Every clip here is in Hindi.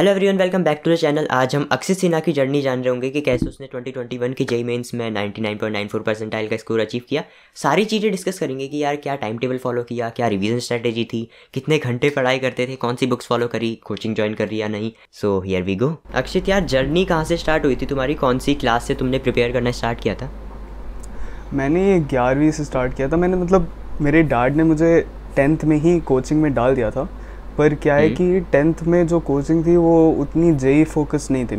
Hello everyone, welcome back to the channel. आज हम अक्षित सिन्हा की जर्नी जान रहे होंगे कि कैसे उसने 2021 की जेईई मेंस में 99.94 परसेंटाइल का स्कोर अचीव किया। सारी चीज़ें डिस्कस करेंगे कि यार क्या टाइम टेबल फॉलो किया, क्या रिवीजन स्ट्रेटेजी थी, कितने घंटे पढ़ाई करते थे, कौन सी बुक्स फॉलो करी, कोचिंग ज्वाइन कर रही या नहीं। So here we go. अक्षित यार, जर्नी कहाँ से स्टार्ट हुई थी तुम्हारी? कौन सी क्लास से तुमने प्रिपेयर करना स्टार्ट किया था? मैंने 11वीं से स्टार्ट किया था। मेरे डैड ने मुझे 10th में ही कोचिंग में डाल दिया था। पर क्या है कि 10th में जो कोचिंग थी वो उतनी जेई फोकस नहीं थी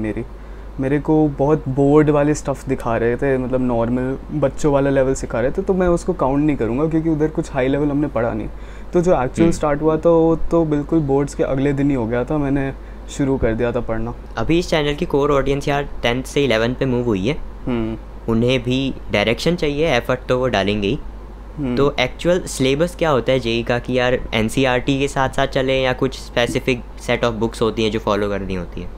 मेरे को बहुत बोर्ड वाले स्टफ़ दिखा रहे थे, मतलब नॉर्मल बच्चों वाला लेवल सिखा रहे थे, तो मैं उसको काउंट नहीं करूँगा क्योंकि उधर कुछ हाई लेवल हमने पढ़ा नहीं। तो जो एक्चुअल स्टार्ट हुआ तो बिल्कुल बोर्ड्स के अगले दिन ही हो गया था, मैंने शुरू कर दिया था पढ़ना। अभी इस चैनल की कोर ऑडियंस यार 10th से 11th पे मूव हुई है। उन्हें भी डायरेक्शन चाहिए, एफर्ट तो वो डालेंगे ही। तो एक्चुअल सिलेबस क्या होता है जेई का कि यार एनसीईआरटी के साथ साथ चले या कुछ स्पेसिफिक सेट ऑफ बुक्स होती हैं जो फॉलो करनी होती है?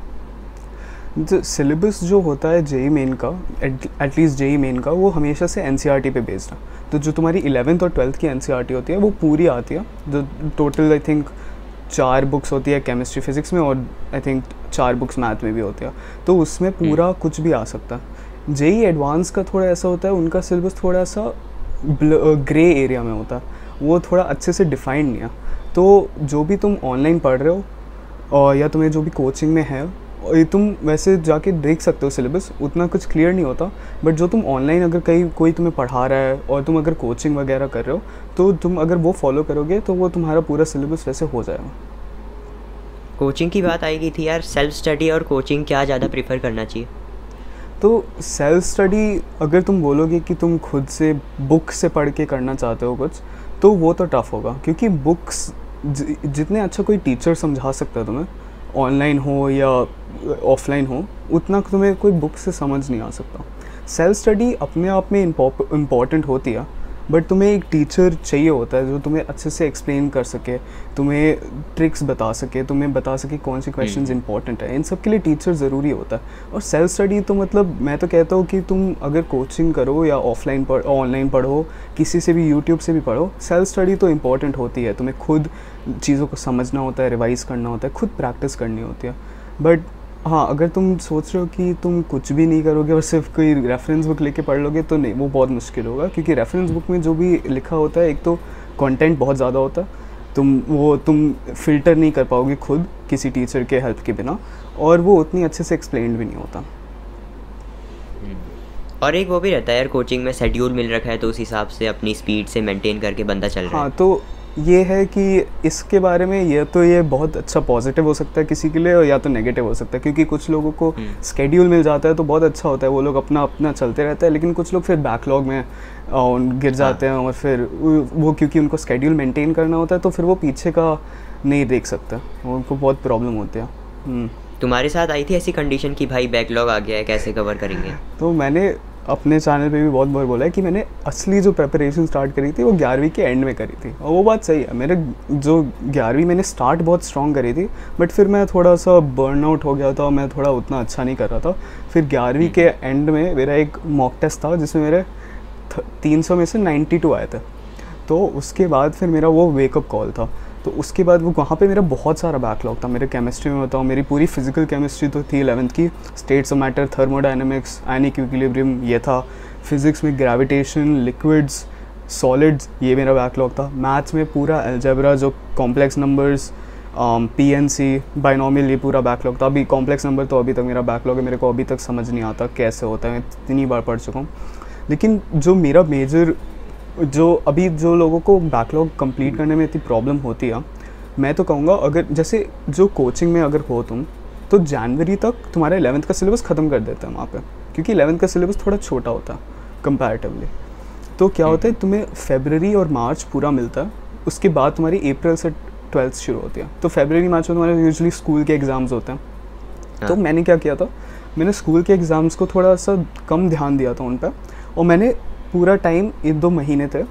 जो सिलेबस जो होता है जेई मेन का, एटलीस्ट जेई मेन का, वो हमेशा से एनसीईआरटी पे बेस्ड है। तो जो तुम्हारी 11th और 12th की एनसीईआरटी होती है वो पूरी आती है। जो टोटल आई थिंक 4 बुक्स होती है केमिस्ट्री फिजिक्स में, और आई थिंक 4 बुक्स मैथ में भी होती है। तो उसमें पूरा कुछ भी आ सकता है। जेई एडवांस का थोड़ा ऐसा होता है, उनका सिलेबस थोड़ा सा ग्रे एरिया में होता है, वो थोड़ा अच्छे से डिफाइंड नहीं है। तो जो भी तुम ऑनलाइन पढ़ रहे हो और या तुम्हें जो भी कोचिंग में है, और ये तुम वैसे जाके देख सकते हो सिलेबस, उतना कुछ क्लियर नहीं होता। बट जो तुम ऑनलाइन अगर कहीं कोई तुम्हें पढ़ा रहा है और तुम अगर कोचिंग वगैरह कर रहे हो, तो तुम अगर वो फॉलो करोगे तो वो तुम्हारा पूरा सिलेबस वैसे हो जाएगा। कोचिंग की बात आएगी थी यार, सेल्फ स्टडी और कोचिंग क्या ज़्यादा प्रीफर करना चाहिए? तो सेल्फ स्टडी अगर तुम बोलोगे कि तुम खुद से बुक से पढ़ के करना चाहते हो कुछ, तो वो तो टफ़ होगा, क्योंकि बुक्स जितने अच्छा कोई टीचर समझा सकता है तुम्हें, ऑनलाइन हो या ऑफलाइन हो, उतना तुम्हें कोई बुक से समझ नहीं आ सकता। सेल्फ स्टडी अपने आप में इम्पॉर्टेंट होती है, बट तुम्हें एक टीचर चाहिए होता है जो तुम्हें अच्छे से एक्सप्लेन कर सके, तुम्हें ट्रिक्स बता सके, तुम्हें बता सके कौन से क्वेश्चंस इंपॉर्टेंट है। इन सब के लिए टीचर ज़रूरी होता है। और सेल्फ स्टडी तो मतलब मैं तो कहता हूँ कि तुम अगर कोचिंग करो या ऑफलाइन ऑनलाइन पढ़ो, किसी से भी यूट्यूब से भी पढ़ो, सेल्फ स्टडी तो इम्पॉर्टेंट होती है। तुम्हें खुद चीज़ों को समझना होता है, रिवाइज़ करना होता है, खुद प्रैक्टिस करनी होती है। बट हाँ, अगर तुम सोच रहे हो कि तुम कुछ भी नहीं करोगे और सिर्फ कोई रेफरेंस बुक लेके पढ़ लोगे, तो नहीं, वो बहुत मुश्किल होगा। क्योंकि रेफरेंस बुक में जो भी लिखा होता है, एक तो कंटेंट बहुत ज़्यादा होता है, तुम फ़िल्टर नहीं कर पाओगे खुद किसी टीचर के हेल्प के बिना, और वो उतनी अच्छे से एक्सप्लेन भी नहीं होता। और एक वो भी रहता है यार, कोचिंग में शेड्यूल मिल रखा है तो उस हिसाब से अपनी स्पीड से मेंटेन करके बंदा चल रहा है। हाँ, तो ये है कि इसके बारे में ये बहुत अच्छा पॉजिटिव हो सकता है किसी के लिए, और या तो नेगेटिव हो सकता है। क्योंकि कुछ लोगों को स्केड्यूल मिल जाता है तो बहुत अच्छा होता है, वो लोग अपना चलते रहते हैं। लेकिन कुछ लोग फिर बैकलॉग में गिर जाते हैं, और फिर वो क्योंकि उनको स्केड्यूल मेंटेन करना होता है, तो फिर वो पीछे का नहीं देख सकते, उनको बहुत प्रॉब्लम होती है। तुम्हारे साथ आई थी ऐसी कंडीशन कि भाई बैकलॉग आ गया है, कैसे कवर करेंगे? तो मैंने अपने चैनल पे भी बहुत बार बोला है कि मैंने असली जो प्रिपरेशन स्टार्ट करी थी वो 11वीं के एंड में करी थी, और वो बात सही है। मेरे जो 11वीं मैंने स्टार्ट बहुत स्ट्रॉन्ग करी थी, बट फिर मैं थोड़ा सा बर्न आउट हो गया था, मैं थोड़ा उतना अच्छा नहीं कर रहा था। फिर 11वीं के एंड में मेरा एक मॉक टेस्ट था जिसमें मेरे 300 में से 92 आए थे। तो उसके बाद फिर मेरा वो वेकअप कॉल था। तो उसके बाद वो वहाँ पे मेरा बहुत सारा बैकलॉग था। मेरे केमिस्ट्री में बताऊँ, मेरी पूरी फिजिकल केमिस्ट्री तो थी 11th की, states of matter, thermodynamics, ionic equilibrium, ये था। फिज़िक्स में ग्रेविटेशन, लिक्विड्स, सॉलिड्स, ये मेरा बैकलॉग था। मैथ्स में पूरा अलजेब्रा, जो कॉम्प्लेक्स नंबर्स, पीएनसी, बाइनोमियल, ये पूरा बैकलॉग था। अभी कॉम्प्लेक्स नंबर तो अभी तक मेरा बैकलॉग है, मेरे को अभी तक समझ नहीं आता कैसे होता है, मैं इतनी बार पढ़ चुका हूँ। लेकिन जो मेरा मेजर, जो लोगों को बैकलॉग कंप्लीट करने में इतनी प्रॉब्लम होती है, मैं तो कहूँगा अगर जैसे जो कोचिंग में अगर हो तुम, तो जनवरी तक तुम्हारा 11th का सिलेबस ख़त्म कर देते हैं वहाँ पे, क्योंकि 11th का सिलेबस थोड़ा छोटा होता है कंपैरेटिवली। तो क्या होता है, तुम्हें फरवरी और मार्च पूरा मिलता है, उसके बाद तुम्हारी अप्रैल से 12th शुरू होती है। तो फरवरी मार्च में तुम्हारे यूजुअली स्कूल के एग्ज़ाम्स होते हैं। तो मैंने क्या किया था, मैंने स्कूल के एग्ज़ाम्स को थोड़ा सा कम ध्यान दिया था उन पर, और मैंने पूरा टाइम 1-2 महीने थे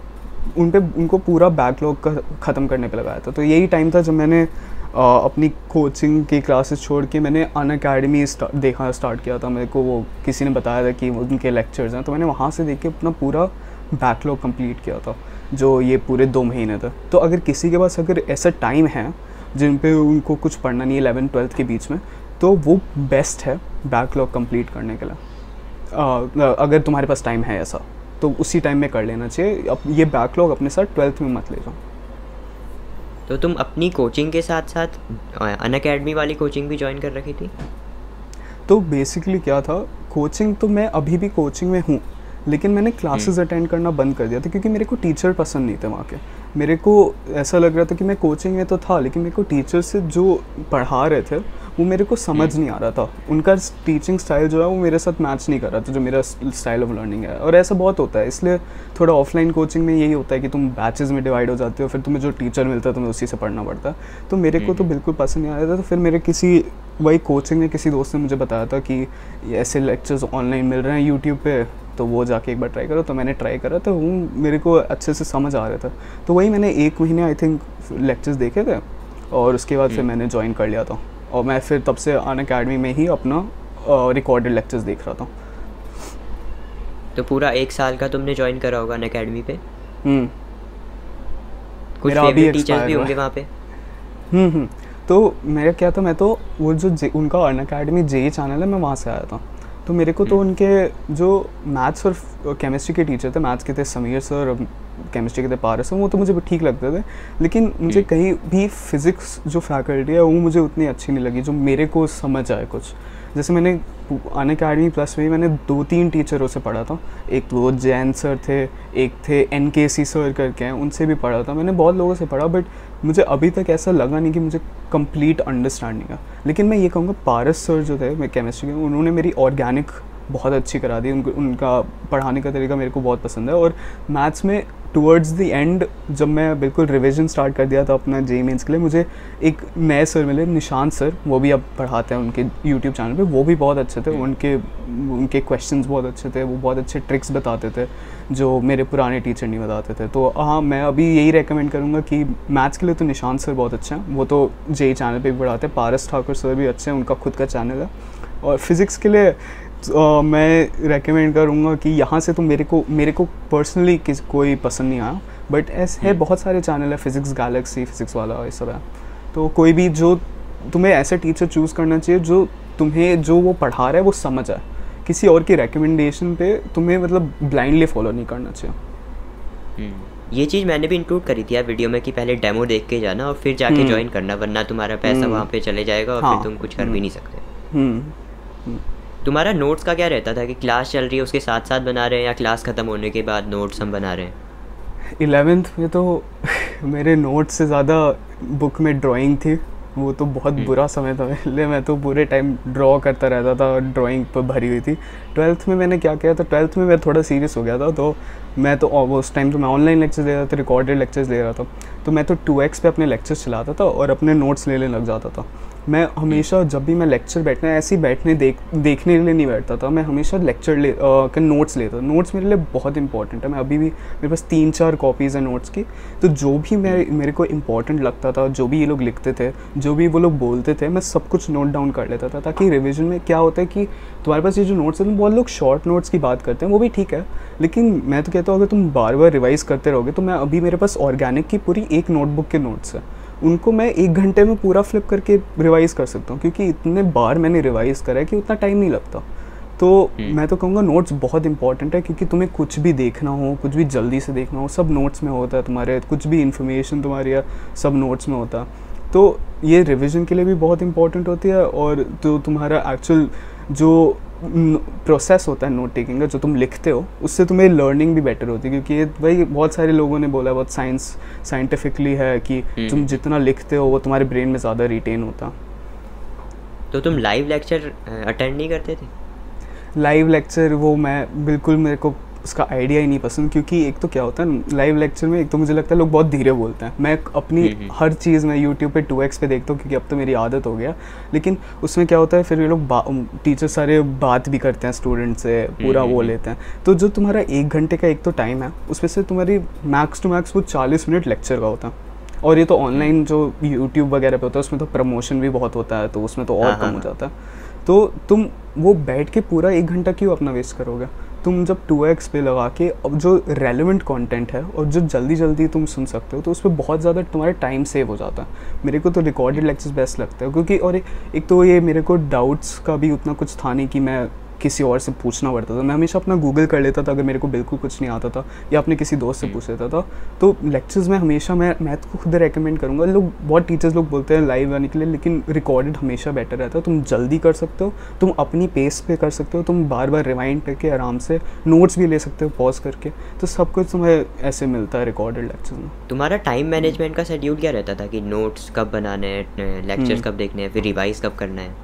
उनको पूरा बैकलॉग का ख़त्म करने पे लगाया था। तो यही टाइम था जब मैंने अपनी कोचिंग की क्लासेस छोड़ के मैंने अनअकैडमी देखना स्टार्ट किया था। मेरे को वो किसी ने बताया था कि उनके लेक्चर्स हैं, तो मैंने वहाँ से देख के अपना पूरा बैकलॉग कंप्लीट किया था, जो ये पूरे 2 महीने थे। तो अगर किसी के पास अगर ऐसा टाइम है जिन पे उनको कुछ पढ़ना नहीं है 11th-12th के बीच में, तो वो बेस्ट है बैकलॉग कंप्लीट करने के लिए। अगर तुम्हारे पास टाइम है ऐसा तो उसी टाइम में कर लेना चाहिए। अब ये बैकलॉग अपने साथ 12th में मत ले जाओ। तो तुम अपनी कोचिंग के साथ साथ अनअकैडमी वाली कोचिंग भी ज्वाइन कर रखी थी? तो बेसिकली क्या था, कोचिंग तो मैं अभी भी कोचिंग में हूँ, लेकिन मैंने क्लासेस अटेंड करना बंद कर दिया था क्योंकि मेरे को टीचर पसंद नहीं थे वहाँ के। मेरे को ऐसा लग रहा था कि मैं कोचिंग में तो था, लेकिन मेरे को टीचर से जो पढ़ा रहे थे वो मेरे को समझ नहीं आ रहा था। उनका टीचिंग स्टाइल जो है वो मेरे साथ मैच नहीं कर रहा था जो मेरा स्टाइल ऑफ लर्निंग है। और ऐसा बहुत होता है, इसलिए थोड़ा ऑफलाइन कोचिंग में यही होता है कि तुम बैचेस में डिवाइड हो जाते हो, फिर तुम्हें जो टीचर मिलता है तुम्हें उसी से पढ़ना पड़ता है। तो मेरे को तो बिल्कुल पसंद नहीं आ रहा था। तो फिर मेरे किसी वही कोचिंग में किसी दोस्त ने मुझे बताया था कि ऐसे लेक्चर्स ऑनलाइन मिल रहे हैं यूट्यूब पे, तो वो जाके एक बार ट्राई करो। तो मैंने ट्राई करा, तो वो मेरे को अच्छे से समझ आ रहा था। तो वही मैंने 1 महीने आई थिंक लेक्चर्स देखे थे और उसके बाद फिर मैंने ज्वाइन कर लिया था। और मैं फिर तब से अनअकैडमी में ही अपना रिकॉर्डेड लेक्चर्स देख रहा था। तो पूरा 1 साल का तुमने ज्वाइन करा होगा अनअकैडमी पे? कुछ मेरा अभी फेवरेट टीचर्स भी होंगे वहाँ पे? तो मेरा क्या था, मैं तो वो जो उनका अनअकैडमी जेई चैनल है, मैं वहाँ से आया था। तो मेरे को तो उनके जो मैथ्स और केमिस्ट्री के टीचर थे, मैथ्स के थे समीर सर और केमिस्ट्री के थे पारस सर, वो तो मुझे ठीक लगते थे। लेकिन मुझे कहीं भी फिज़िक्स जो फैकल्टी है वो मुझे उतनी अच्छी नहीं लगी जो मेरे को समझ आए कुछ। जैसे मैंने अनअकैडमी प्लस में मैंने 2-3 टीचरों से पढ़ा था। एक तो जैन सर थे, एक थे NKC सर करके हैं, उनसे भी पढ़ा था। मैंने बहुत लोगों से पढ़ा, बट मुझे अभी तक ऐसा लगा नहीं कि मुझे कंप्लीट अंडरस्टैंडिंग है। लेकिन मैं ये कहूँगा पारस सर जो थे मैं केमिस्ट्री के, उन्होंने मेरी ऑर्गेनिक बहुत अच्छी करा दी। उनका पढ़ाने का तरीका मेरे को बहुत पसंद है। और मैथ्स में टुवर्ड्स द एंड जब मैं बिल्कुल रिवीजन स्टार्ट कर दिया था अपना जेईई मेंस के लिए, मुझे एक नए सर मिले, निशांत सर, वो भी अब पढ़ाते हैं उनके यूट्यूब चैनल पे। वो भी बहुत अच्छे थे, उनके क्वेश्चंस बहुत अच्छे थे, वो बहुत अच्छे ट्रिक्स बताते थे जो मेरे पुराने टीचर नहीं बताते थे। तो हाँ, मैं अभी यही रेकमेंड करूँगा कि मैथ्स के लिए तो निशांत सर बहुत अच्छे हैं, वो तो जेईई चैनल पर भी पढ़ाते हैं। पारस ठाकुर सर भी अच्छे हैं, उनका खुद का चैनल है। और फिज़िक्स के लिए मैं रेकमेंड करूँगा कि यहाँ से तो मेरे को पर्सनली कोई पसंद नहीं आया, बट ऐसे है बहुत सारे चैनल है, फिज़िक्स गैलेक्सी, फिज़िक्स वाला, ये सब है। तो कोई भी जो तुम्हें ऐसे टीचर चूज़ करना चाहिए जो तुम्हें जो वो पढ़ा रहा है वो समझ आए। किसी और की रिकमेंडेशन पे तुम्हें मतलब ब्लाइंडली फॉलो नहीं करना चाहिए। ये चीज़ मैंने भी इंक्लूड करी थी यार वीडियो में कि पहले डेमो देख के जाना और फिर जाके ज्वाइन करना, वरना तुम्हारा पैसा वहाँ पे चले जाएगा और फिर तुम कुछ कर भी नहीं सकते। तुम्हारा नोट्स का क्या रहता था कि क्लास चल रही है उसके साथ साथ बना रहे हैं या क्लास ख़त्म होने के बाद नोट्स हम बना रहे हैं? 11th में तो मेरे नोट्स से ज़्यादा बुक में ड्राइंग थी। वो तो बहुत बुरा समय था मेरे लिए, मैं तो पूरे टाइम ड्रॉ करता रहता था, ड्राइंग पर भरी हुई थी। 12th में मैंने क्या किया था, 12th में मैं थोड़ा सीरियस हो गया था। तो मैं तो उस टाइम तो मैं ऑनलाइन लेक्चर्स ले रहा था, रिकॉर्डेड लेक्चर्स ले रहा था। तो मैं तो 2x पे अपने लेक्चर्स चलाता था और अपने नोट्स लेने लग जाता था। मैं हमेशा जब भी मैं लेक्चर बैठना ऐसे ही बैठने देखने के लिए नहीं बैठता था, मैं हमेशा लेक्चर के नोट्स लेता था। नोट्स मेरे लिए बहुत इंपॉर्टेंट है। मैं अभी भी, मेरे पास 3-4 कॉपीज़ हैं नोट्स की। तो जो भी मेरे को इम्पॉर्टेंट लगता था, जो भी ये लोग लिखते थे, जो भी वो लोग बोलते थे, मैं सब कुछ नोट डाउन कर लेता था। ताकि रिविजन में क्या होता है कि तुम्हारे पास ये जो नोट्स हैं, बहुत लोग शॉर्ट नोट्स की बात करते हैं, वो भी ठीक है, लेकिन मैं तो कहता हूँ अगर तुम बार बार रिवाइज़ करते रहोगे तो मैं अभी मेरे पास ऑर्गेनिक की पूरी एक नोटबुक के नोट्स हैं, उनको मैं 1 घंटे में पूरा फ्लिप करके रिवाइज़ कर सकता हूँ, क्योंकि इतने बार मैंने रिवाइज़ करा है कि उतना टाइम नहीं लगता। तो मैं तो कहूँगा नोट्स बहुत इंपॉर्टेंट है, क्योंकि तुम्हें कुछ भी देखना हो, कुछ भी जल्दी से देखना हो, सब नोट्स में होता है। तुम्हारे कुछ भी इन्फॉर्मेशन तुम्हारी है, सब नोट्स में होता है। तो ये रिविज़न के लिए भी बहुत इंपॉर्टेंट होती है। और जो तुम्हारा एक्चुअल जो प्रोसेस होता है नोट टेकिंग का, जो तुम लिखते हो, उससे तुम्हें लर्निंग भी बेटर होती है। क्योंकि भाई बहुत सारे लोगों ने बोला, बहुत साइंटिफिकली है कि तुम जितना लिखते हो वो तुम्हारे ब्रेन में ज़्यादा रिटेन होता। तो तुम लाइव लेक्चर अटेंड नहीं करते थे? लाइव लेक्चर वो मैं बिल्कुल, मेरे को उसका आइडिया ही नहीं पसंद। क्योंकि एक तो क्या होता है लाइव लेक्चर में, एक तो मुझे लगता है लोग बहुत धीरे बोलते हैं। मैं अपनी हर चीज़ मैं यूट्यूब पे 2x पे देखता हूँ, क्योंकि अब तो मेरी आदत हो गया। लेकिन उसमें क्या होता है, फिर ये लोग टीचर सारे बात भी करते हैं स्टूडेंट से, पूरा वो लेते हैं। तो जो तुम्हारा 1 घंटे का एक तो टाइम है, उसमें से तुम्हारी मैक्स टू मैक्स वो 40 मिनट लेक्चर का होता है। और ये तो ऑनलाइन जो यूट्यूब वगैरह पे होता है उसमें तो प्रमोशन भी बहुत होता है, तो उसमें तो और कम हो जाता है। तो तुम वो बैठ के पूरा 1 घंटा क्यों अपना वेस्ट करोगे? तुम जब 2x पे लगा के अब जो रेलेवेंट कंटेंट है और जो जल्दी जल्दी तुम सुन सकते हो, तो उस पर बहुत ज़्यादा तुम्हारा टाइम सेव हो जाता है। मेरे को तो रिकॉर्डेड लेक्चर्स बेस्ट लगता है, क्योंकि और एक तो ये मेरे को डाउट्स का भी उतना कुछ था नहीं कि मैं किसी और से पूछना पड़ता था। मैं हमेशा अपना गूगल कर लेता था अगर मेरे को बिल्कुल कुछ नहीं आता था, या अपने किसी दोस्त से पूछ लेता था। तो लेक्चर्स में हमेशा मैं मैथ को खुद रेकमेंड करूँगा। लोग बहुत टीचर्स लोग बोलते हैं लाइव आने के लिए, लेकिन रिकॉर्डेड हमेशा बेटर रहता है। तुम जल्दी कर सकते हो, तुम अपनी पेस पे कर सकते हो, तुम बार बार रिवाइंड करके आराम से नोट्स भी ले सकते हो पॉज करके। तो सब कुछ तुम्हें ऐसे मिलता है रिकॉर्डेड लेक्चर्स में। तुम्हारा टाइम मैनेजमेंट का शेड्यूल क्या रहता था कि नोट्स कब बनाने हैं, लेक्चर्स कब देखने हैं, फिर रिवाइज कब करना है?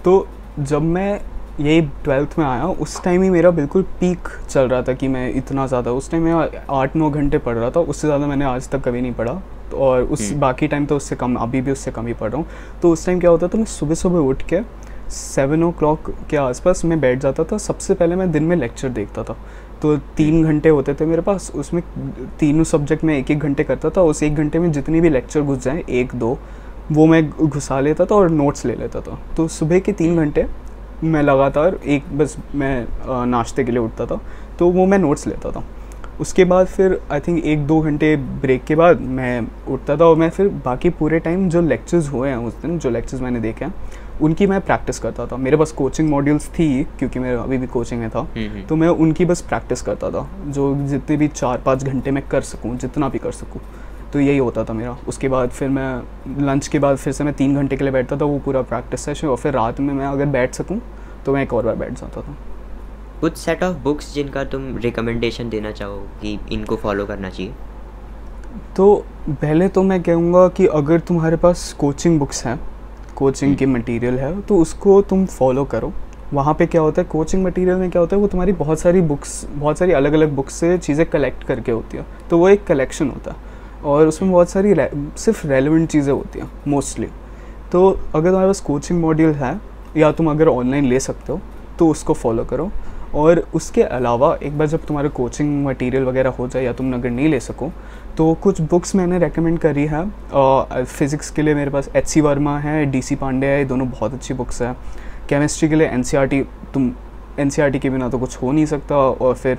तो जब मैं यही 12th में आया, उस टाइम ही मेरा बिल्कुल पीक चल रहा था कि मैं इतना ज़्यादा, उस टाइम मैं 8-9 घंटे पढ़ रहा था। उससे ज़्यादा मैंने आज तक कभी नहीं पढ़ा। तो और उस बाकी टाइम तो उससे कम, अभी भी उससे कम ही पढ़ रहा हूँ। तो उस टाइम क्या होता था, मैं सुबह सुबह उठ के 7 o'clock के आसपास मैं बैठ जाता था। सबसे पहले मैं दिन में लेक्चर देखता था। तो 3 घंटे होते थे मेरे पास, उसमें तीनों सब्जेक्ट में 1-1 घंटे करता था। उस 1 घंटे में जितनी भी लेक्चर घुस जाएँ, 1-2 वो मैं घुसा लेता था और नोट्स ले लेता था। तो सुबह के 3 घंटे मैं लगातार बस मैं नाश्ते के लिए उठता था, तो वो मैं नोट्स लेता था। उसके बाद फिर आई थिंक 1-2 घंटे ब्रेक के बाद मैं उठता था, और मैं फिर बाकी पूरे टाइम जो लेक्चर्स हुए हैं उस दिन, जो लेक्चर्स मैंने देखे हैं, उनकी मैं प्रैक्टिस करता था। मेरे पास कोचिंग मॉड्यूल्स थी, क्योंकि मैं अभी भी कोचिंग में था, तो मैं उनकी बस प्रैक्टिस करता था, जो जितने भी 4-5 घंटे मैं कर सकूँ, जितना भी कर सकूँ। तो यही होता था मेरा। उसके बाद फिर मैं लंच के बाद फिर से मैं 3 घंटे के लिए बैठता था, वो पूरा प्रैक्टिस सेशन। और फिर रात में मैं अगर बैठ सकूं तो मैं एक और बार बैठ जाता था। कुछ सेट ऑफ बुक्स जिनका तुम रिकमेंडेशन देना चाहो कि इनको फॉलो करना चाहिए? तो पहले तो मैं कहूँगा कि अगर तुम्हारे पास कोचिंग बुक्स हैं, कोचिंग की मटेरियल है, तो उसको तुम फॉलो करो। वहाँ पे क्या होता है, कोचिंग मटेरियल में क्या होता है, वो तुम्हारी बहुत सारी अलग अलग बुक्स से चीज़ें कलेक्ट करके होती है। तो वो एक कलेक्शन होता है, और उसमें बहुत सारी सिर्फ रेलेवेंट चीज़ें होती हैं मोस्टली। तो अगर तुम्हारे पास कोचिंग मॉड्यूल है, या तुम अगर ऑनलाइन ले सकते हो, तो उसको फॉलो करो। और उसके अलावा एक बार जब तुम्हारा कोचिंग मटेरियल वगैरह हो जाए, या तुम अगर नहीं ले सको, तो कुछ बुक्स मैंने रेकमेंड करी है। फिज़िक्स के लिए मेरे पास एच.सी. वर्मा है, डी.सी. पांडे है, ये दोनों बहुत अच्छी बुक्स हैं। केमिस्ट्री के लिए एन.सी.आर.टी. तुम एन.सी.आर.टी. के बिना तो कुछ हो नहीं सकता। और फिर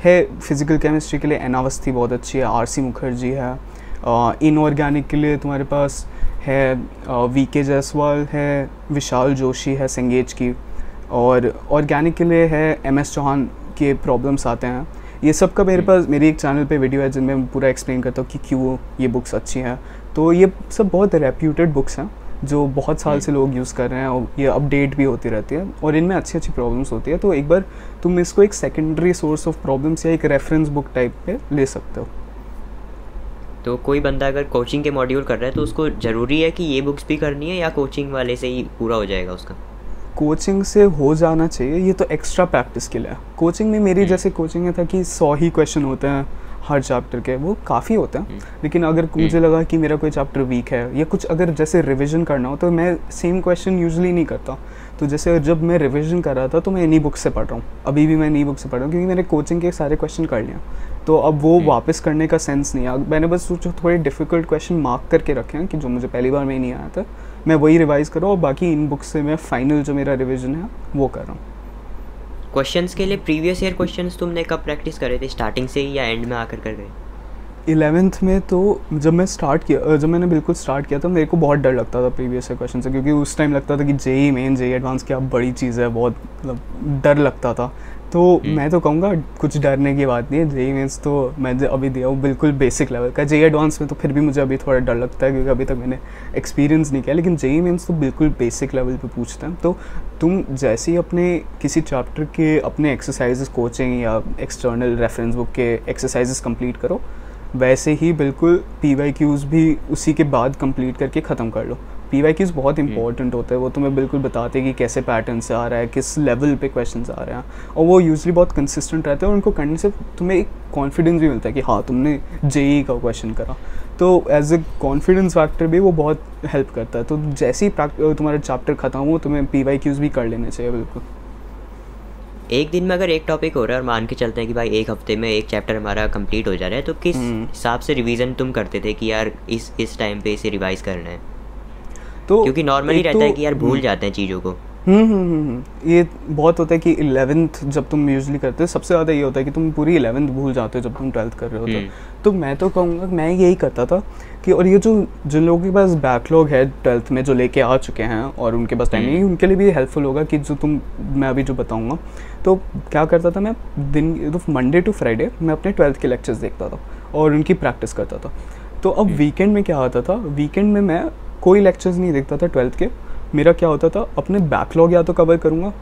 है फिज़िकल केमिस्ट्री के लिए एन अवस्थी बहुत अच्छी है, आर.सी. मुखर्जी है। इनऑर्गेनिक के लिए तुम्हारे पास है वी.के. जायसवाल है, विशाल जोशी है संगेज की। और ऑर्गेनिक के लिए है एम.एस. चौहान के प्रॉब्लम्स आते हैं। ये सब का मेरे पास मेरी एक चैनल पे वीडियो है, जिनमें मैं पूरा एक्सप्लेन करता हूँ कि क्यों ये बुक्स अच्छी हैं। तो ये सब बहुत रेप्यूटेड बुक्स हैं, जो बहुत साल से लोग यूज़ कर रहे हैं, और ये अपडेट भी होती रहती है, और इनमें अच्छी अच्छी प्रॉब्लम्स होती है। तो एक बार तुम इसको एक सेकेंडरी सोर्स ऑफ प्रॉब्लम्स या एक रेफरेंस बुक टाइप पे ले सकते हो। तो कोई बंदा अगर कोचिंग के मॉड्यूल कर रहा है, तो उसको ज़रूरी है कि ये बुक्स भी करनी है, या कोचिंग वाले से ही पूरा हो जाएगा उसका? कोचिंग से हो जाना चाहिए, ये तो एक्स्ट्रा प्रैक्टिस के लिए। कोचिंग में मेरी जैसे कोचिंग में था कि 100 ही क्वेश्चन होते हैं हर चैप्टर के, वो काफ़ी होते हैं। लेकिन अगर मुझे लगा कि मेरा कोई चैप्टर वीक है, या कुछ अगर जैसे रिवीजन करना हो, तो मैं सेम क्वेश्चन यूजुअली नहीं करता। तो जैसे जब मैं रिवीजन कर रहा था, तो मैं इन्हीं बुक से पढ़ रहा हूँ, अभी भी मैं इन्हीं बुक से पढ़ रहा हूँ, क्योंकि मैंने कोचिंग के सारे क्वेश्चन कर लिया। तो अब वो वापस करने का सेंस नहीं है। मैंने बस जो थोड़े डिफ़िकल्ट क्वेश्चन मार्क करके रखे हैं, कि जो मुझे पहली बार में नहीं आया था, मैं वही रिवाइज कर रहा हूँ, और बाकी इन बुक्स से मैं फाइनल जो मेरा रिवीजन है वो कर रहा हूँ। क्वेश्चंस के लिए प्रीवियस ईयर क्वेश्चंस तुमने कब प्रैक्टिस करे थे, स्टार्टिंग से ही या एंड में आकर कर गए? 11th में तो जब मैंने बिल्कुल स्टार्ट किया था, मेरे को बहुत डर लगता था प्रीवियस ईयर क्वेश्चन से, क्योंकि उस टाइम लगता था कि जेई मेन, जेई एडवांस क्या बड़ी चीज़ है, बहुत मतलब डर लगता था। तो मैं तो कहूँगा कुछ डरने की बात नहीं है। जेई मेंस तो मैं अभी दिया हूँ बिल्कुल बेसिक लेवल का। जेई एडवांस में तो फिर भी मुझे अभी थोड़ा डर लगता है, क्योंकि अभी तक मैंने एक्सपीरियंस नहीं किया। लेकिन जेई मेंस तो बिल्कुल बेसिक लेवल पे पूछते हैं। तो तुम जैसे ही अपने किसी चैप्टर के अपने एक्सरसाइजेस, कोचिंग या एक्सटर्नल रेफरेंस बुक के एक्सरसाइजेस कंप्लीट करो, वैसे ही बिल्कुल PYQs भी उसी के बाद कंप्लीट करके ख़त्म कर लो। PYQs बहुत इंपॉर्टेंट होते हैं, वो तुम्हें बिल्कुल बताते हैं कि कैसे पैटर्न से आ रहा है, किस लेवल पे क्वेश्चंस आ रहे हैं, और वो यूजुअली बहुत कंसिस्टेंट रहते हैं, और उनको करने से तुम्हें एक कॉन्फिडेंस भी मिलता है कि हाँ तुमने जेई का क्वेश्चन करा। तो एज ए कॉन्फिडेंस फैक्टर भी वो बहुत हेल्प करता है। तो जैसे ही तुम्हारा चैप्टर ख़त्म हो, तुम्हें PYQs भी कर लेने चाहिए बिल्कुल। एक दिन में अगर एक टॉपिक हो रहा है, और मान के चलते हैं कि भाई एक हफ्ते में एक चैप्टर हमारा कंप्लीट हो जा रहा है, तो किस हिसाब से रिवीजन तुम करते थे कि यार इस टाइम पे इसे रिवाइज करना है? तो क्योंकि नॉर्मली रहता है कि यार भूल जाते हैं चीज़ों को। ये बहुत होता है कि 11th जब तुम यूजली करते हो, सबसे ज़्यादा ये होता है कि तुम पूरी 11th भूल जाते हो जब तुम 12th कर रहे हो। तो मैं तो कहूँगा मैं यही करता था कि, और ये जो जिन लोगों के पास बैकलॉग है 12th में जो लेके आ चुके हैं और उनके पास टाइम नहीं, उनके लिए भी हेल्पफुल होगा कि जो मैं अभी जो बताऊँगा। तो क्या करता था मैं, मंडे टू फ्राइडे मैं अपने 12th के लेक्चर्स देखता था और उनकी प्रैक्टिस करता था। तो अब वीकेंड में क्या होता था, वीकेंड में मैं कोई लेक्चर्स नहीं देखता था 12th के। मेरा क्या होता था, अपने बैकलॉग या तो कवर करूँगा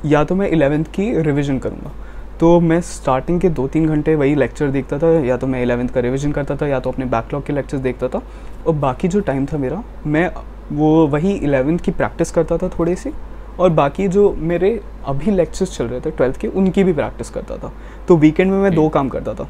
या तो मैं 11th की रिवीजन करूँगा। तो मैं स्टार्टिंग के 2-3 घंटे वही लेक्चर देखता था, या तो मैं 11th का रिवीजन करता था या तो अपने बैकलॉग के लेक्चर्स देखता था, और बाकी जो टाइम था मेरा मैं वो वही 11th की प्रैक्टिस करता था थोड़ी सी, और बाकी जो मेरे अभी लेक्चर्स चल रहे थे 12th के उनकी भी प्रैक्टिस करता था। तो वीकेंड में मैं 2 काम करता था,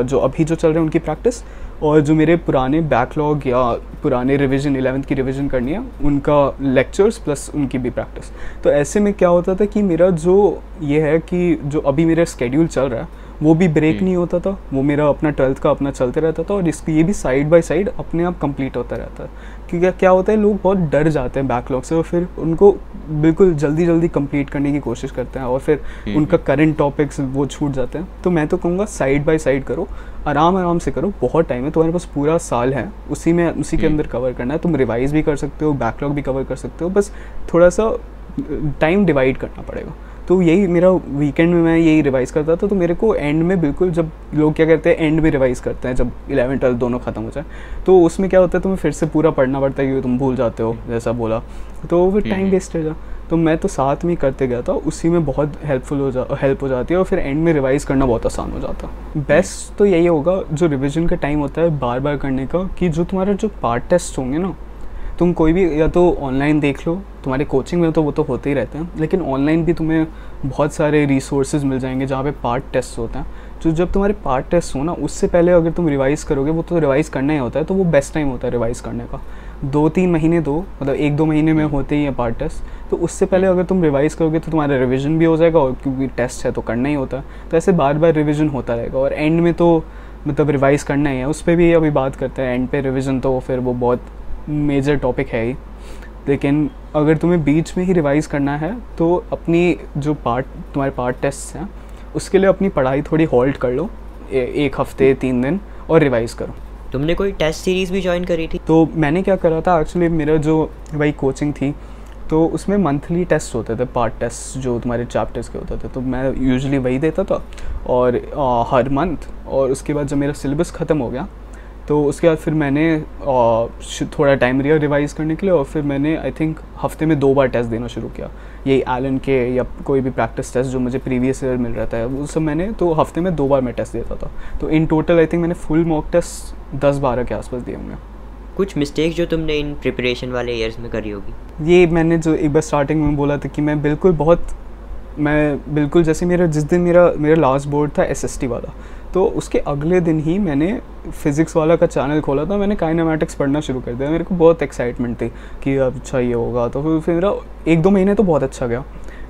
जो अभी जो चल रहे हैं उनकी प्रैक्टिस, और जो मेरे पुराने बैकलॉग या पुराने रिवीजन 11th की रिवीजन करनी है उनका लेक्चर्स प्लस उनकी भी प्रैक्टिस। तो ऐसे में क्या होता था कि मेरा जो ये है कि जो अभी मेरा स्केड्यूल चल रहा है वो भी ब्रेक नहीं होता था, वो मेरा अपना 12th का अपना चलते रहता था, और इसकी ये भी साइड बाय साइड अपने आप कंप्लीट होता रहता है। क्योंकि क्या होता है, लोग बहुत डर जाते हैं बैकलॉग से और फिर उनको बिल्कुल जल्दी जल्दी कंप्लीट करने की कोशिश करते हैं और फिर उनका करंट टॉपिक्स वो छूट जाते हैं। तो मैं तो कहूँगा साइड बाय साइड करो, आराम से करो, बहुत टाइम है, तुम्हारे पास पूरा साल है, उसी के अंदर कवर करना है। तुम रिवाइज भी कर सकते हो, बैकलॉग भी कवर कर सकते हो, बस थोड़ा सा टाइम डिवाइड करना पड़ेगा। तो यही मेरा वीकेंड में मैं यही रिवाइज़ करता था। तो मेरे को एंड में बिल्कुल, जब लोग क्या करते हैं एंड में रिवाइज़ करते हैं जब 11 12 दोनों ख़त्म हो जाए, तो उसमें क्या होता है तुम्हें फिर से पूरा पढ़ना पड़ता है क्योंकि तुम भूल जाते हो जैसा बोला, तो फिर टाइम वेस्ट हो जा। तो मैं तो साथ में करते गया था, उसी में बहुत हेल्प हो जाती है और फिर एंड में रिवाइज़ करना बहुत आसान हो जाता। बेस्ट तो यही होगा जो रिविज़न का टाइम होता है बार बार करने का, कि जो तुम्हारे जो पार्ट टेस्ट होंगे ना, तुम कोई भी या तो ऑनलाइन देख लो, तुम्हारे कोचिंग में तो वो तो होते ही रहते हैं, लेकिन ऑनलाइन भी तुम्हें बहुत सारे रिसोर्सेज मिल जाएंगे जहाँ पे पार्ट टेस्ट होते हैं। तो जब तुम्हारे पार्ट टेस्ट हो ना, उससे पहले अगर तुम रिवाइज़ करोगे, वो तो रिवाइज़ करना ही होता है, तो वो बेस्ट टाइम होता है रिवाइज़ करने का। 2-3 महीने मतलब 1-2 महीने में होते ही हैं पार्ट टेस्ट, तो उससे पहले अगर तुम रिवाइज़ करोगे तो तुम्हारा रिविज़न भी हो जाएगा, और क्योंकि टेस्ट है तो करना ही होता है, तो ऐसे बार बार रिविज़न होता रहेगा। और एंड में तो मतलब रिवाइज़ करना ही है, उस पर भी अभी बात करते हैं। एंड पे रिविज़न तो फिर वो बहुत मेजर टॉपिक है ही, लेकिन अगर तुम्हें बीच में ही रिवाइज़ करना है तो अपनी जो तुम्हारे पार्ट टेस्ट हैं उसके लिए अपनी पढ़ाई थोड़ी होल्ड कर लो, 1 हफ्ते 3 दिन, और रिवाइज़ करो। तुमने कोई टेस्ट सीरीज़ भी ज्वाइन करी थी? तो मैंने क्या करा था, एक्चुअली मेरा जो वही कोचिंग थी तो उसमें मंथली टेस्ट होते थे, पार्ट टेस्ट जो तुम्हारे चैप्टर्स के होते थे, तो मैं यूजुअली वही देता था और हर मंथ। और उसके बाद जब मेरा सिलेबस ख़त्म हो गया तो उसके बाद फिर मैंने थोड़ा टाइम लिया रिवाइज़ करने के लिए, और फिर मैंने आई थिंक हफ्ते में 2 बार टेस्ट देना शुरू किया, यही एलन के या कोई भी प्रैक्टिस टेस्ट जो मुझे प्रीवियस ईयर मिल रहता है वो सब मैंने, तो हफ्ते में 2 बार मैं टेस्ट देता था। तो इन टोटल आई थिंक मैंने फुल मॉक टेस्ट 10-12 के आसपास दिए होंगे। कुछ मिस्टेक जो तुमने इन प्रिपरेशन वाले ईयर्स में करी होगी? ये मैंने जो एक बार स्टार्टिंग में बोला था कि मैं बिल्कुल जैसे जिस दिन मेरा लास्ट बोर्ड था SST वाला, तो उसके अगले दिन ही मैंने फ़िज़िक्स वाला का चैनल खोला था, मैंने काइनेमैटिक्स पढ़ना शुरू कर दिया। मेरे को बहुत एक्साइटमेंट थी कि अब अच्छा ये होगा, तो फिर मेरा 1-2 महीने तो बहुत अच्छा गया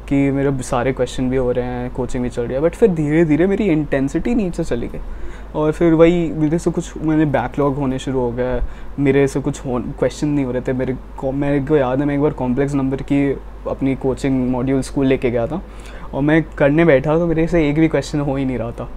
कि मेरे सारे क्वेश्चन भी हो रहे हैं, कोचिंग भी चल रही है, बट फिर धीरे धीरे मेरी इंटेंसिटी नीचे चली गई, और फिर वही मेरे से कुछ मैंने बैकलॉग होने शुरू हो गया, मेरे से कुछ क्वेश्चन नहीं हो रहे थे। मेरे को याद है मैं एक बार कॉम्प्लेक्स नंबर की अपनी कोचिंग मॉड्यूल स्कूल लेके गया था, और मैं करने बैठा तो मेरे से एक भी क्वेश्चन हो ही नहीं रहा था,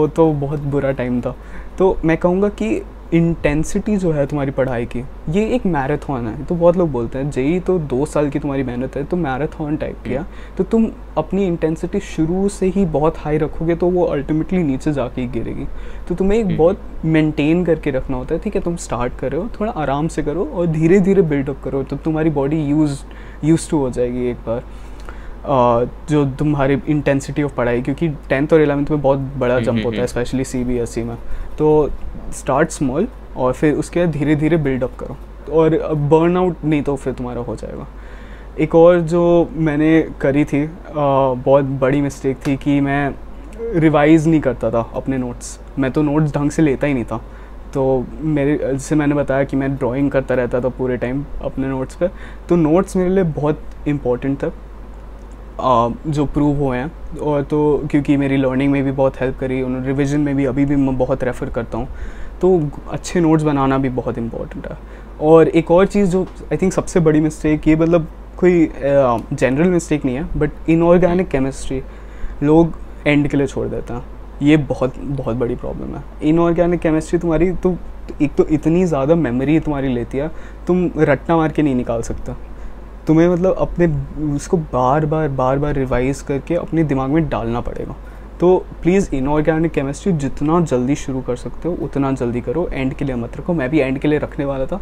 तो बहुत बुरा टाइम था। तो मैं कहूँगा कि इंटेंसिटी जो है तुम्हारी पढ़ाई की, ये एक मैराथन है। तो बहुत लोग बोलते हैं जेई तो 2 साल की तुम्हारी मेहनत है, तो मैराथन टाइप किया, तो तुम अपनी इंटेंसिटी शुरू से ही बहुत हाई रखोगे तो वो अल्टीमेटली नीचे जाके ही गिरेगी। तो तुम्हें एक बहुत मेंटेन करके रखना होता है, ठीक है, तुम स्टार्ट कर रहे हो, थोड़ा आराम से करो और धीरे धीरे बिल्डअप करो, तो तुम्हारी बॉडी यूज टू हो जाएगी एक बार जो तुम्हारी इंटेंसिटी ऑफ पढ़ाई, क्योंकि 10th और 11th में बहुत बड़ा जंप होता है, स्पेशली CBSE में। तो स्टार्ट स्मॉल और फिर उसके बाद धीरे धीरे बिल्डअप करो, और बर्न आउट नहीं तो फिर तुम्हारा हो जाएगा। एक और जो मैंने करी थी बहुत बड़ी मिस्टेक थी कि मैं रिवाइज़ नहीं करता था अपने नोट्स। मैं तो नोट्स ढंग से लेता ही नहीं था, तो जैसे मैंने बताया कि मैं ड्राइंग करता रहता था पूरे टाइम अपने नोट्स पर, तो नोट्स मेरे लिए बहुत इम्पोर्टेंट था जो प्रूव हुए हैं, और तो क्योंकि मेरी लर्निंग में भी बहुत हेल्प करी, उन्होंने रिवीजन में भी अभी भी मैं बहुत रेफ़र करता हूँ, तो अच्छे नोट्स बनाना भी बहुत इम्पोर्टेंट है। और एक और चीज़ जो आई थिंक सबसे बड़ी मिस्टेक, ये मतलब कोई जनरल मिस्टेक नहीं है, बट इनऑर्गेनिक केमिस्ट्री लोग एंड के लिए छोड़ देते हैं। ये बहुत बहुत बड़ी प्रॉब्लम है। इनऑर्गेनिक केमिस्ट्री तुम्हारी तो एक तो इतनी ज़्यादा मेमोरी तुम्हारी लेती है, तुम रट्टा मार के नहीं निकाल सकता। तुम्हें मतलब अपने उसको बार बार रिवाइज करके अपने दिमाग में डालना पड़ेगा। तो प्लीज़ इनऑर्गेनिक केमिस्ट्री जितना जल्दी शुरू कर सकते हो उतना जल्दी करो, एंड के लिए मत रखो। मैं भी एंड के लिए रखने वाला था,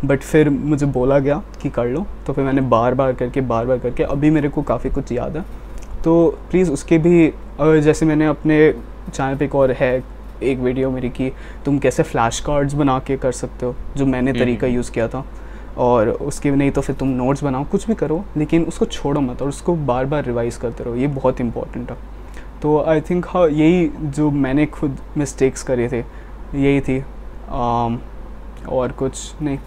बट फिर मुझे बोला गया कि कर लो, तो फिर मैंने बार बार करके अभी मेरे को काफ़ी कुछ याद है। तो प्लीज़ उसके भी जैसे मैंने अपने चैनल पे एक और है एक वीडियो मेरी कि तुम कैसे फ्लैश कार्ड्स बना के कर सकते हो, जो मैंने तरीका यूज़ किया था। और उसके नहीं तो फिर तुम नोट्स बनाओ, कुछ भी करो, लेकिन उसको छोड़ो मत और उसको बार बार रिवाइज़ करते रहो। ये बहुत इंपॉर्टेंट है। तो आई थिंक हाँ, यही जो मैंने खुद मिस्टेक्स करे थे यही थी, और कुछ नहीं,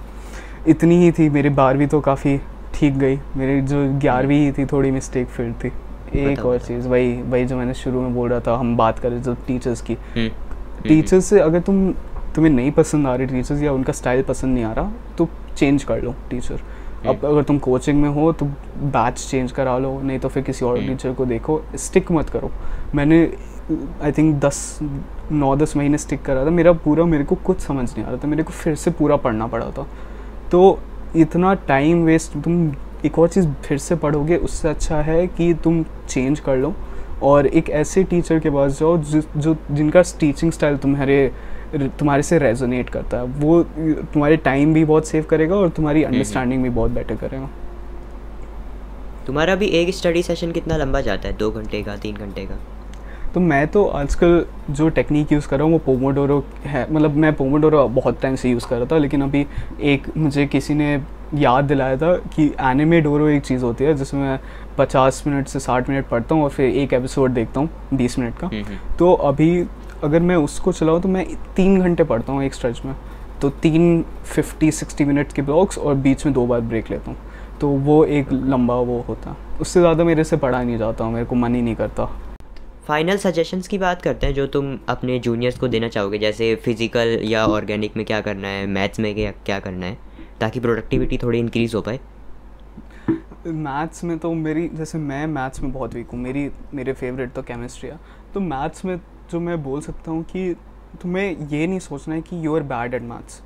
इतनी ही थी। मेरी 12वीं तो काफ़ी ठीक गई, मेरी जो 11वीं ही थी थोड़ी मिस्टेक फील्ड थी। एक और चीज़ वही जो मैंने शुरू में बोल रहा था, हम बात करें जो टीचर्स की। टीचर्स से अगर तुम्हें नहीं पसंद आ रही टीचर्स या उनका स्टाइल पसंद नहीं आ रहा तो चेंज कर लो टीचर। अब अगर तुम कोचिंग में हो तो बैच चेंज करा लो, नहीं तो फिर किसी और टीचर को देखो, स्टिक मत करो। मैंने आई थिंक 9-10 महीने स्टिक करा था, मेरे को कुछ समझ नहीं आ रहा था, मेरे को फिर से पूरा पढ़ना पड़ा था। तो इतना टाइम वेस्ट तुम एक और चीज़ फिर से पढ़ोगे, उससे अच्छा है कि तुम चेंज कर लो और एक ऐसे टीचर के पास जाओ जिनका टीचिंग स्टाइल तुम्हारे से रेजोनेट करता है। वो तुम्हारे टाइम भी बहुत सेव करेगा और तुम्हारी अंडरस्टैंडिंग भी बहुत बेटर करेगा। तुम्हारा भी एक स्टडी सेशन कितना लंबा जाता है, 2 घंटे का, 3 घंटे का? तो मैं तो आजकल जो टेक्निक यूज़ कर रहा हूँ वो पोमोडोरो है। मतलब मैं पोमोडोरो बहुत टाइम से यूज़ कर रहा था, लेकिन अभी एक मुझे किसी ने याद दिलाया था कि एनिमेडोरो एक चीज़ होती है जिसमें मैं 50 मिनट से 60 मिनट पढ़ता हूँ और फिर एक एपिसोड देखता हूँ 20 मिनट का। तो अभी अगर मैं उसको चलाऊँ तो मैं 3 घंटे पढ़ता हूँ एक स्ट्रेच में। तो 3 50-60 मिनट के ब्लॉक्स और बीच में 2 बार ब्रेक लेता हूँ। तो वो एक लंबा वो होता है, उससे ज़्यादा मेरे से पढ़ा नहीं जाता हूँ, मेरे को मन ही नहीं करता। फाइनल सजेशंस की बात करते हैं जो तुम अपने जूनियर्स को देना चाहोगे, जैसे फिज़िकल या ऑर्गेनिक में क्या करना है, मैथ्स में क्या करना है, ताकि प्रोडक्टिविटी थोड़ी इंक्रीज़ हो पाए। मैथ्स में तो मैं मैथ्स में बहुत वीक हूँ, मेरे फेवरेट तो केमिस्ट्री है। तो मैथ्स में जो मैं बोल सकता हूँ कि तुम्हें ये नहीं सोचना है कि you are bad at maths,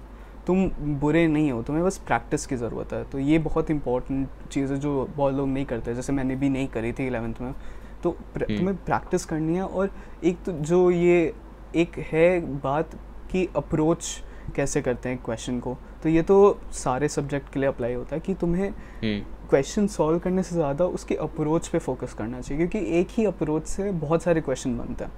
तुम बुरे नहीं हो, तुम्हें बस प्रैक्टिस की ज़रूरत है। तो ये बहुत इंपॉर्टेंट चीज़ है जो बहुत लोग नहीं करते, जैसे मैंने भी नहीं करी थी 11th में। तो तुम्हें प्रैक्टिस करनी है। और एक तो जो ये एक है बात कि अप्रोच कैसे करते हैं क्वेश्चन को, तो ये तो सारे सब्जेक्ट के लिए अप्लाई होता है कि तुम्हें क्वेश्चन सॉल्व करने से ज़्यादा उसके अप्रोच पे फोकस करना चाहिए, क्योंकि एक ही अप्रोच से बहुत सारे क्वेश्चन बनते हैं।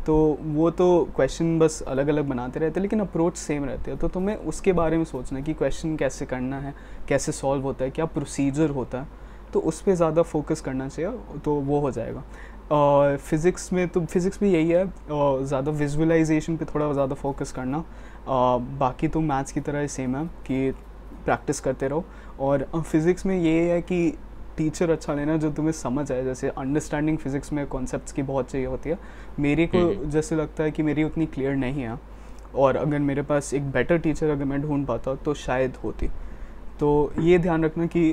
तो वो तो क्वेश्चन बस अलग अलग बनाते रहते हैं, लेकिन अप्रोच सेम रहते हैं। तो तुम्हें उसके बारे में सोचना है कि क्वेश्चन कैसे करना है, कैसे सॉल्व होता है, क्या प्रोसीजर होता है, तो उस पर ज़्यादा फोकस करना चाहिए, तो वो हो जाएगा। और फिज़िक्स में तो फिज़िक्स भी यही है, ज़्यादा विजुअलाइजेशन पे थोड़ा ज़्यादा फोकस करना। बाकी तो मैथ्स की तरह ही सेम है कि प्रैक्टिस करते रहो। और फिज़िक्स में ये है कि टीचर अच्छा लेना जो तुम्हें समझ आए, जैसे अंडरस्टैंडिंग फिज़िक्स में कॉन्सेप्ट्स की बहुत चाहिए होती है। मेरे को जैसे लगता है कि मेरी उतनी क्लियर नहीं है, और अगर मेरे पास एक बेटर टीचर अगर मैं ढूंढ पाता तो शायद होती। तो ये ध्यान रखना कि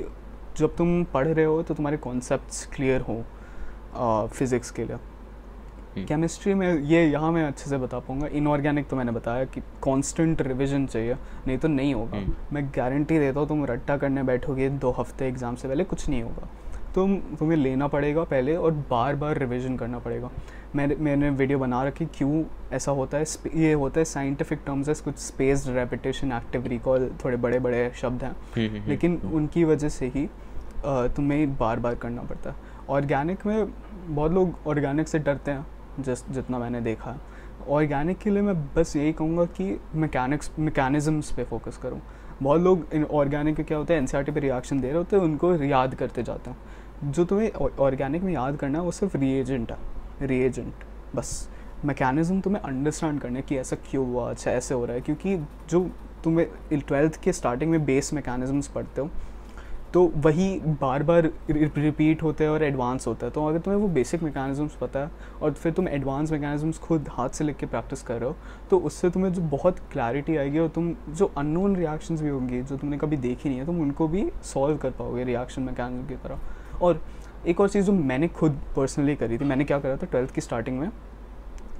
जब तुम पढ़ रहे हो तो तुम्हारे कॉन्सेप्ट्स क्लियर हो फिज़िक्स के लिए। केमिस्ट्री में यहाँ मैं अच्छे से बता पाऊँगा। इनऑर्गेनिक तो मैंने बताया कि कांस्टेंट रिवीजन चाहिए, नहीं तो नहीं होगा। मैं गारंटी देता हूँ, तुम रट्टा करने बैठोगे 2 हफ्ते एग्ज़ाम से पहले, कुछ नहीं होगा। तुम्हें लेना पड़ेगा पहले और बार बार रिवीजन करना पड़ेगा। मैंने वीडियो बना रखी क्यों ऐसा होता है। ये होता है साइंटिफिक टर्म्स है कुछ स्पेस्ड रेपिटेशन, एक्टिव रिकॉल, थोड़े बड़े बड़े शब्द हैं, लेकिन उनकी वजह से ही तुम्हें बार बार करना पड़ता है। ऑर्गेनिक में बहुत लोग ऑर्गेनिक से डरते हैं, जितना मैंने देखा है। ऑर्गेनिक के लिए मैं बस यही कहूँगा कि मैकेनिज़म्स पे फोकस करूँ। बहुत लोग इन ऑर्गेनिक के क्या होता है, एनसीईआरटी पे रिएक्शन दे रहे होते हैं, उनको याद करते जाते हैं। जो तुम्हें ऑर्गेनिक में याद करना है वो सिर्फ रिएजेंट बस। मैकेनिज़्म तुम्हें अंडरस्टैंड करना है कि ऐसा क्यों हुआ, अच्छा ऐसे हो रहा है, क्योंकि जो तुम्हें 12th के स्टार्टिंग में बेस मैकेनिज़म्स पढ़ते हो तो वही बार बार रिपीट होते हैं और एडवांस होता है। तो अगर तुम्हें वो बेसिक मैकेनिज्म्स पता है और फिर तुम एडवांस मैकेनिज्म्स खुद हाथ से लिख के प्रैक्टिस कर रहे हो, तो उससे तुम्हें जो बहुत क्लैरिटी आएगी और तुम जो अननोन रिएक्शंस भी होंगी जो तुमने कभी देखी नहीं है, तुम उनको भी सॉल्व कर पाओगे रिएक्शन मैकेनिज्म की तरह। और एक और चीज़ जो मैंने खुद पर्सनली करी थी, मैंने क्या करा था 12th की स्टार्टिंग में,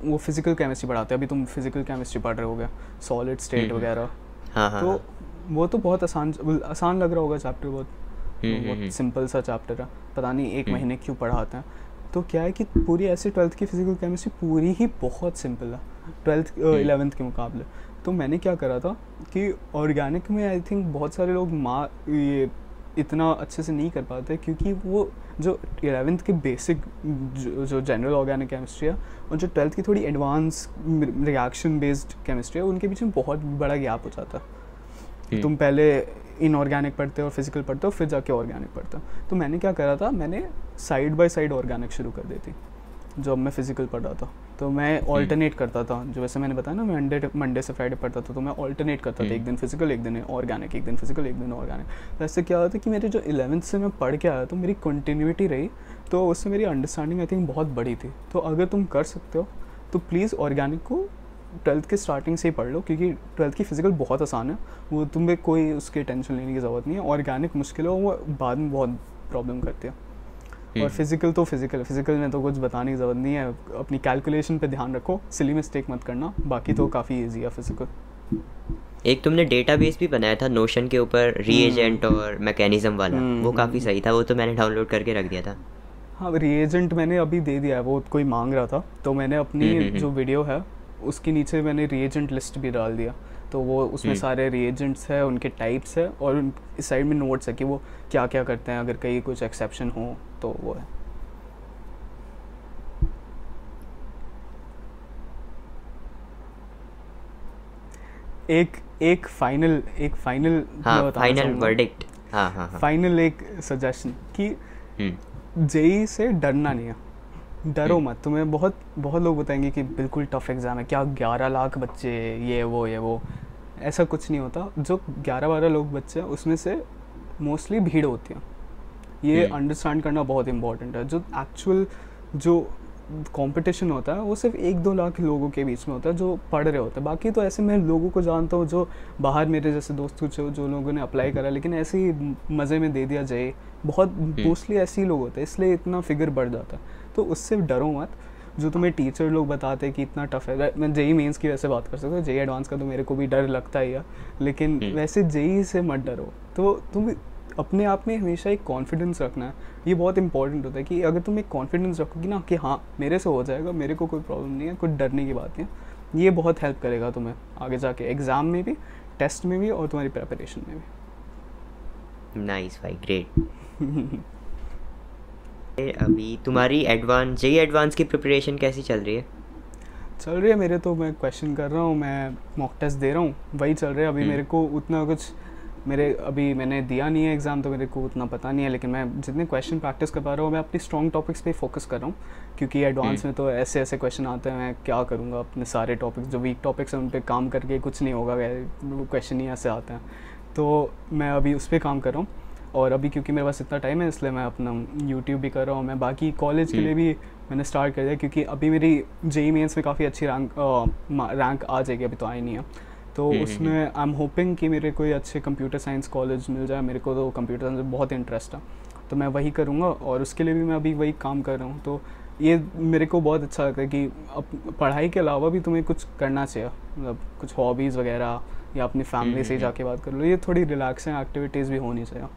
वो फिजिकल केमिस्ट्री पढ़ाते हैं, अभी तुम फिजिकल केमिस्ट्री पढ़ रहे होगे, सॉलिड स्टेट वगैरह। हाँ तो वो तो बहुत आसान लग रहा होगा चैप्टर, बहुत सिंपल सा चैप्टर है, पता नहीं एक महीने क्यों पढ़ाते हैं। तो क्या है कि पूरी ऐसी 12th की फिजिकल केमिस्ट्री पूरी ही बहुत सिंपल है 11th के मुकाबले। तो मैंने क्या करा था कि ऑर्गेनिक में आई थिंक बहुत सारे लोग ये इतना अच्छे से नहीं कर पाते, क्योंकि वो जो 11th के बेसिक जो जनरल ऑर्गेनिक केमिस्ट्री है और जो 12th की थोड़ी एडवांस रिएक्शन बेस्ड केमिस्ट्री है, उनके बीच में बहुत बड़ा गैप हो जाता है। तुम पहले इनऑर्गेनिक पढ़ते हो, फिजिकल पढ़ते हो, फिर जाके ऑर्गेनिक पढ़ते हो। तो मैंने क्या करा था, मैंने साइड बाय साइड ऑर्गेनिक शुरू कर दी थी जब मैं फिजिकल पढ़ रहा था। तो मैं ऑल्टरनेट करता था, जो वैसे मैंने बताया ना मैं मंडे से फ्राइडे पढ़ता था, तो मैं ऑल्टरनेट करता था, एक दिन फिजिकल एक दिन ऑर्गेनिक, एक दिन फिजिकल एक दिन ऑर्गेनिक। तो ऐसे क्या होता है कि मेरे जो 11th से मैं पढ़ के आया तो मेरी कंटिन्यूटी रही, तो उससे मेरी अंडरस्टैंडिंग आई थिंक बहुत बड़ी थी। तो अगर तुम कर सकते हो तो प्लीज़ ऑर्गेनिक को 12th के स्टार्टिंग से ही पढ़ लो, क्योंकि 12th की फिजिकल बहुत आसान है, वो तुम्हें कोई उसकी टेंशन लेने की ज़रूरत नहीं है। ऑर्गेनिक मुश्किल है, वो बाद में बहुत प्रॉब्लम करती है। और फिजिकल तो फिजिकल में तो कुछ बताने की ज़रूरत नहीं है, अपनी कैलकुलेशन पे ध्यान रखो, सिली मिस्टेक मत करना, बाकी तो काफ़ी ईजी है फिजिकल। एक तुमने डेटाबेस भी बनाया था नोशन के ऊपर, रीएजेंट और मैकेनिज्म वाला, वो काफ़ी सही था, वो तो मैंने डाउनलोड करके रख दिया था। हाँ, रीएजेंट मैंने अभी दे दिया है, वो कोई मांग रहा था, तो मैंने अपनी जो वीडियो है उसके नीचे मैंने रीएजेंट लिस्ट भी डाल दिया। तो वो उसमें सारे रीएजेंट्स है, उनके टाइप्स है, और इस साइड में नोट्स है कि वो क्या क्या करते हैं, अगर कहीं कुछ एक्सेप्शन हो तो वो है। एक फाइनल फाइनल वर्डिक्ट, हाँ, फाइनल एक सजेशन कि जेई से डरना नहीं है, डरो मत। तुम्हें बहुत लोग बताएंगे कि बिल्कुल टफ एग्ज़ाम है, क्या 11 लाख बच्चे, ये वो, ऐसा कुछ नहीं होता। जो 11-12 लोग बच्चे हैं उसमें से मोस्टली भीड़ होती है, ये अंडरस्टैंड करना बहुत इंपॉर्टेंट है। जो एक्चुअल जो कंपटीशन होता है वो सिर्फ 1-2 लाख लोगों के बीच में होता है जो पढ़ रहे होते हैं। बाकी तो ऐसे मैं लोगों को जानता हूँ जो बाहर, मेरे जैसे दोस्त जो लोगों ने अप्लाई करा लेकिन ऐसे ही मज़े में दे दिया जाए, बहुत मोस्टली ऐसे ही लोग होते हैं, इसलिए इतना फिगर बढ़ जाता है। तो उससे डरो मत। जो तुम्हें टीचर लोग बताते हैं कि इतना टफ है, मैं जेई मेंस की वैसे बात कर सकता हूँ, जेई एडवांस का तो मेरे को भी डर लगता ही है, लेकिन वैसे जेई से मत डरो। तो तुम अपने आप में हमेशा एक कॉन्फिडेंस रखना है, ये बहुत इंपॉर्टेंट होता है कि अगर तुम एक कॉन्फिडेंस रखोगी ना कि हाँ मेरे से हो जाएगा, मेरे को कोई प्रॉब्लम नहीं है, कुछ डरने की बात नहीं है, ये बहुत हेल्प करेगा तुम्हें आगे जाके एग्ज़ाम में भी, टेस्ट में भी, और तुम्हारी प्रिपरेशन में भी। नाइस भाई, ग्रेट। अभी तुम्हारी जेई एडवांस की प्रिपरेशन कैसी चल रही है? चल रही है मेरे, तो मैं क्वेश्चन कर रहा हूँ, मैं मॉक टेस्ट दे रहा हूँ, वही चल रहा है अभी। मेरे को उतना कुछ अभी मैंने दिया नहीं है एग्ज़ाम, तो मेरे को उतना पता नहीं है, लेकिन मैं जितने क्वेश्चन प्रैक्टिस कर पा रहा हूँ, मैं अपनी स्ट्रॉन्ग टॉपिक्स पे फोकस कर रहा हूँ, क्योंकि एडवांस में तो ऐसे क्वेश्चन आते हैं, मैं क्या करूँगा अपने सारे टॉपिक्स जो वीक टॉपिक्स हैं उन पर काम करके कुछ नहीं होगा, वो क्वेश्चन ही ऐसे आते हैं। तो मैं अभी उस पर काम कर रहा हूँ, और अभी क्योंकि मेरे पास इतना टाइम है इसलिए मैं अपना यूट्यूब भी कर रहा हूँ। मैं बाकी कॉलेज के लिए भी मैंने स्टार्ट कर दिया, क्योंकि अभी मेरी जेई मेंस में काफ़ी अच्छी रैंक आ जाएगी, अभी तो आई नहीं है, तो उसमें आई एम होपिंग कि मेरे कोई अच्छे कंप्यूटर साइंस कॉलेज मिल जाए। मेरे को तो कंप्यूटर साइंस में बहुत इंटरेस्ट है, तो मैं वही करूँगा, और उसके लिए भी मैं अभी वही काम कर रहा हूँ। तो ये मेरे को बहुत अच्छा लगता है कि अब पढ़ाई के अलावा भी तुम्हें कुछ करना चाहिए, मतलब कुछ हॉबीज़ वगैरह, या अपनी फैमिली से जाके बात कर लो, ये थोड़ी रिलैक्सिंग एक्टिविटीज़ भी होनी चाहिए।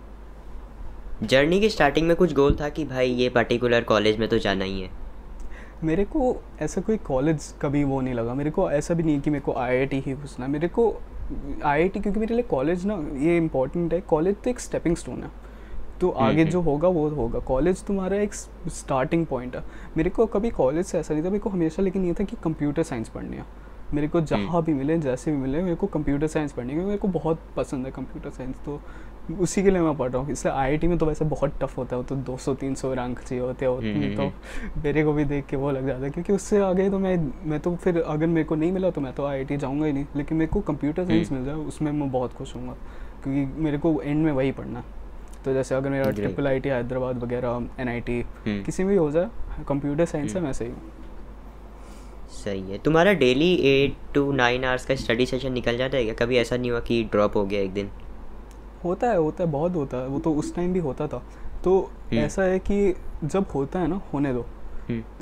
जर्नी की स्टार्टिंग में कुछ गोल था कि भाई ये पर्टिकुलर कॉलेज में तो जाना ही है? मेरे को ऐसा कोई कॉलेज कभी वो नहीं लगा, मेरे को ऐसा भी नहीं कि मेरे को आईआईटी ही घुसना है। मेरे को आईआईटी, क्योंकि मेरे लिए कॉलेज ना ये इम्पॉर्टेंट है, कॉलेज तो एक स्टेपिंग स्टोन है, तो आगे जो होगा वो होगा। कॉलेज तुम्हारा एक स्टार्टिंग पॉइंट है। मेरे को कभी कॉलेज से ऐसा नहीं था, मेरे को हमेशा लेकिन ये था कि कंप्यूटर साइंस पढ़नी है। मेरे को जहाँ भी मिले, जैसे भी मिले, मेरे को कंप्यूटर साइंस पढ़नी है, क्योंकि मेरे को बहुत पसंद है कंप्यूटर साइंस, तो उसी के लिए मैं पढ़ रहा हूँ। इसलिए आईआईटी में तो वैसे बहुत टफ होता है, तो 200-300 रैंक चाहिए होते हैं, तो मेरे को भी देख के वो लग जाता है, क्योंकि उससे आगे तो मैं तो फिर अगर मेरे को नहीं मिला तो मैं तो आईआईटी जाऊँगा ही नहीं, लेकिन मेरे को कंप्यूटर साइंस मिल जाए उसमें मैं बहुत खुश हूँगा, क्योंकि मेरे को एंड में वही पढ़ना है। तो जैसे अगर मेरा Great. IIT हैदराबाद वगैरह NIT किसी में भी हो जाए, कंप्यूटर साइंस है, मैं सही हूँ। सही है। तुम्हारा डेली 8 to 9 आवर्स का स्टडी सेशन निकल जाता है क्या? कभी ऐसा नहीं हुआ कि ड्रॉप हो गया एक दिन? होता है, बहुत होता है, वो तो उस टाइम भी होता था। तो ऐसा है कि जब होता है ना, होने दो,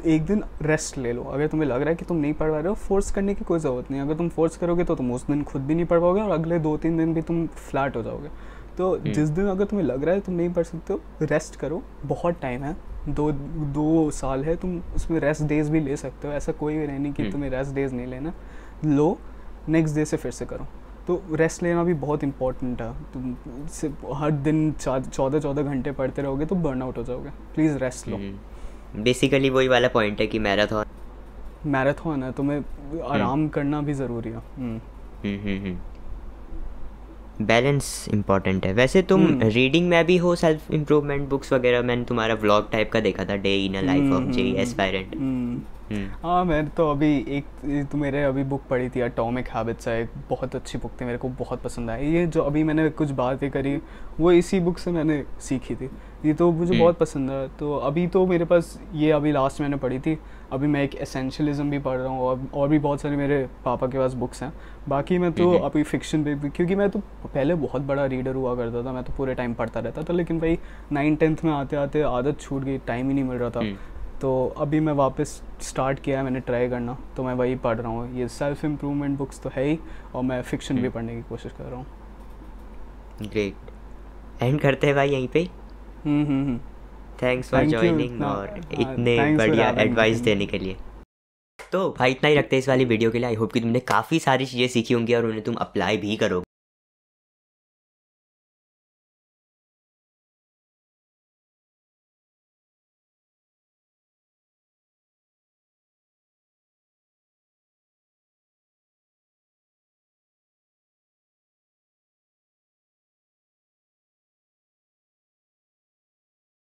एक दिन रेस्ट ले लो। अगर तुम्हें लग रहा है कि तुम नहीं पढ़ पा रहे हो, फोर्स करने की कोई ज़रूरत नहीं। अगर तुम फोर्स करोगे तो तुम उस दिन खुद भी नहीं पढ़ पाओगे और अगले 2-3 दिन भी तुम फ्लैट हो जाओगे। तो जिस दिन अगर तुम्हें लग रहा है तुम नहीं पढ़ सकते हो, रेस्ट करो, बहुत टाइम है, 2 साल है, तुम उसमें रेस्ट डेज भी ले सकते हो। ऐसा कोई भी नहीं कि तुम्हें रेस्ट डेज नहीं लेना, लो, नेक्स्ट डे से फिर से करो। तो रेस्ट लेना भी बहुत इंपॉर्टेंट है। तुम हर दिन 14 घंटे पढ़ते रहोगे तो बर्नआउट हो जाओगे। Please rest low. बेसिकली वही वाला पॉइंट है कि मैराथन है, तुम्हें आराम करना भी ज़रूरी है। बैलेंस इम्पॉर्टेंट है। वैसे तुम रीडिंग में भी हो, सेल्फ इम्प्रूवमेंट बुक्स वगैरह? मैंने तुम्हारा व्लॉग टाइप का देखा था, day in a life of JEE aspirant. हाँ, मैंने तो अभी तो मेरे अभी बुक पढ़ी थी, एटॉमिक हैबिट्स है, एक बहुत अच्छी बुक थी, मेरे को बहुत पसंद आई। ये जो अभी मैंने कुछ बातें करी वो इसी बुक से मैंने सीखी थी, ये तो मुझे बहुत पसंद है। तो अभी तो मेरे पास ये अभी लास्ट मैंने पढ़ी थी। अभी मैं एक एसेंशियलिज्म भी पढ़ रहा हूँ और भी बहुत सारे मेरे पापा के पास बुक्स हैं। बाकी मैं तो अभी फिक्शन पे भी, क्योंकि मैं तो पहले बहुत बड़ा रीडर हुआ करता था, मैं तो पूरे टाइम पढ़ता रहता था, लेकिन भाई 9th-10th में आते आते आदत छूट गई, टाइम ही नहीं मिल रहा था। तो अभी मैं वापस स्टार्ट किया है मैंने ट्राई करना, तो मैं वही पढ़ रहा हूँ। ये सेल्फ इम्प्रूवमेंट बुक्स तो है ही, और मैं फ़िक्शन भी पढ़ने की कोशिश कर रहा हूँ। ग्रेट, एंड करते हैं भाई यहीं पे। थैंक्स फॉर जॉइनिंग और इतने बढ़िया एडवाइस देने के लिए। तो भाई इतना ही रखते हैं इस वाली वीडियो के लिए। आई होप कि तुमने काफ़ी सारी चीज़ें सीखी होंगी और उन्हें तुम अप्लाई भी करोगे।